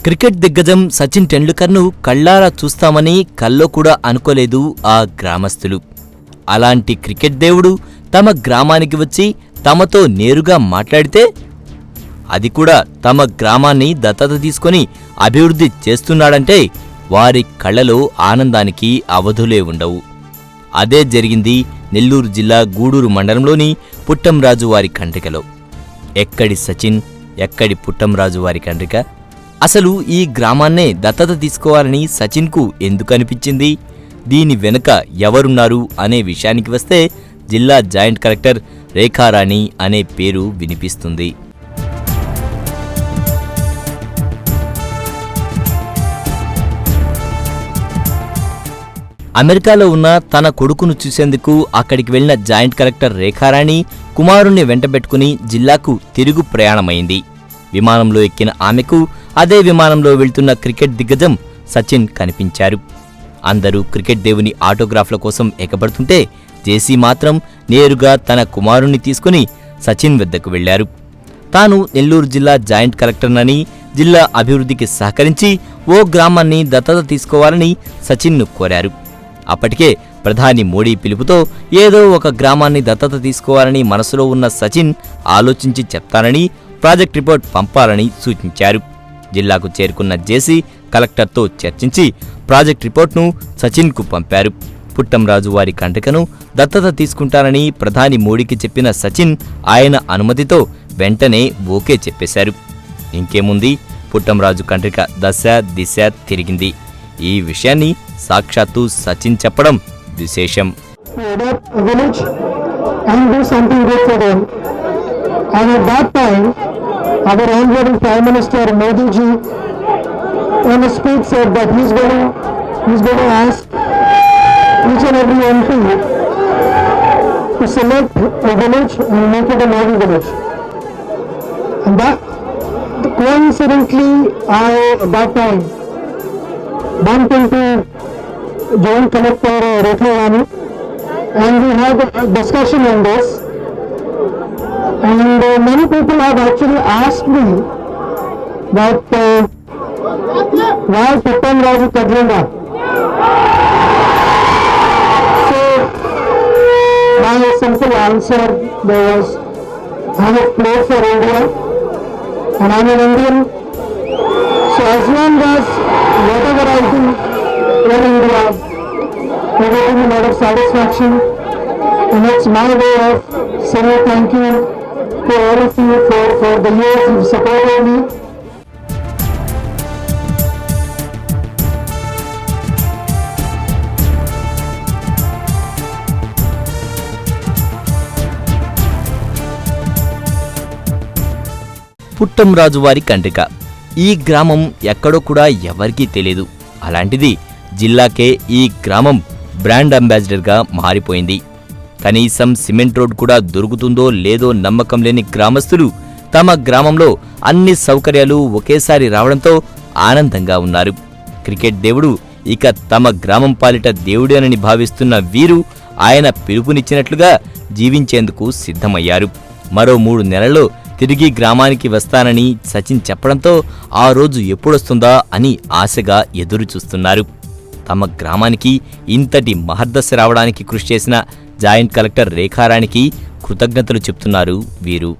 Cricket దిగ్గజం సచిన్ టెండూల్కర్ను కళ్లారా చూస్తామని కల్లో కూడా అనుకోలేదు ఆ గ్రామస్తులు. అలాంటి క్రికెట్ దేవుడు తమ గ్రామానికి వచ్చి తమతో నేరుగా మాట్లాడితే, అది కూడా తమ గ్రామాన్ని దత్తత తీసుకొని అభివృద్ధి చేస్తున్నాడంటే వారి కళ్లలో ఆనందానికి అవధులే ఉండవు. అదే జరిగింది నెల్లూరు జిల్లా గూడూరు మండలంలోని పుట్టంరాజు వారి కండ్రికలో. ఎక్కడి సచిన్, ఎక్కడి పుట్టంరాజు వారి కండ్రిక? అసలు ఈ గ్రామాన్నే దత్తత తీసుకోవాలని సచిన్కు ఎందుకనిపించింది? దీని వెనుక ఎవరున్నారు అనే విషయానికి వస్తే జిల్లా జాయింట్ కలెక్టర్ రేఖారాణి అనే పేరు వినిపిస్తుంది. అమెరికాలో ఉన్న తన కొడుకును చూసేందుకు అక్కడికి వెళ్లిన జాయింట్ కలెక్టర్ రేఖారాణి కుమారుణ్ణి వెంటబెట్టుకుని జిల్లాకు తిరుగు ప్రయాణమైంది. విమానంలో ఎక్కిన ఆమెకు అదే విమానంలో వెళ్తున్న క్రికెట్ దిగ్గజం సచిన్ కనిపించారు. అందరూ క్రికెట్ దేవుని ఆటోగ్రాఫ్ల కోసం ఎగబడుతుంటే జేసీ మాత్రం నేరుగా తన కుమారుణ్ణి తీసుకుని సచిన్ వద్దకు వెళ్లారు. తాను నెల్లూరు జిల్లా జాయింట్ కలెక్టర్నని, జిల్లా అభివృద్ధికి సహకరించి ఓ గ్రామాన్ని దత్తత తీసుకోవాలని సచిన్ను కోరారు. అప్పటికే ప్రధాని మోడీ పిలుపుతో ఏదో ఒక గ్రామాన్ని దత్తత తీసుకోవాలని మనసులో ఉన్న సచిన్ ఆలోచించి చెప్తానని, ప్రాజెక్ట్ రిపోర్ట్ పంపాలని సూచించారు. జిల్లాకు చేరుకున్న జేసీ కలెక్టర్తో చర్చించి ప్రాజెక్ట్ రిపోర్ట్ను సచిన్కు పంపారు. పుట్టంరాజు వారి కండ్రికను దత్తత తీసుకుంటానని ప్రధాని మోడీకి చెప్పిన సచిన్ ఆయన అనుమతితో వెంటనే ఓకే చెప్పేశారు. ఇంకేముంది, పుట్టంరాజు కండ్రిక దశ దిశ తిరిగింది. ఈ విషయాన్ని సాక్షాత్తు సచిన్ చెప్పడం విశేషం. Our honorable Prime Minister Modi ji in a speech said that he's going to ask each and every MP to select a village and make it a model village. And that coincidentally at that time bumped into Joint Collector Rekha, and we had a discussion on this. And many people have actually asked me that why Putthamraju Kadlinga? So my simple answer was, I have played for India and I am an Indian. So as long as whatever I do in India, I will give a lot of satisfaction, and it's my way of saying thank you to all of you for the years you've supported me. Puttamraju వారి కండ్రిక ఈ గ్రామం ఎక్కడో కూడా ఎవరికీ తెలియదు. అలాంటిది జిల్లాకే ఈ గ్రామం బ్రాండ్ అంబాసిడర్గా మారిపోయింది. కనీసం సిమెంట్ రోడ్ కూడా దొరుకుతుందో లేదో నమ్మకం లేని గ్రామస్తులు తమ గ్రామంలో అన్ని సౌకర్యాలు ఒకేసారి రావడంతో ఆనందంగా ఉన్నారు. క్రికెట్ దేవుడు ఇక తమ గ్రామం పాలిట దేవుడేనని భావిస్తున్న వీరు ఆయన పిలుపునిచ్చినట్లుగా జీవించేందుకు సిద్ధమయ్యారు. మరో 3 నెలల్లో తిరిగి గ్రామానికి వస్తానని సచిన్ చెప్పడంతో ఆ రోజు ఎప్పుడొస్తుందా అని ఆశగా ఎదురుచూస్తున్నారు. తమ గ్రామానికి ఇంతటి మహర్దశ రావడానికి కృషి చేసిన జాయింట్ కలెక్టర్ రేఖారాణికి కృతజ్ఞతలు చెప్తున్నారు వీరు.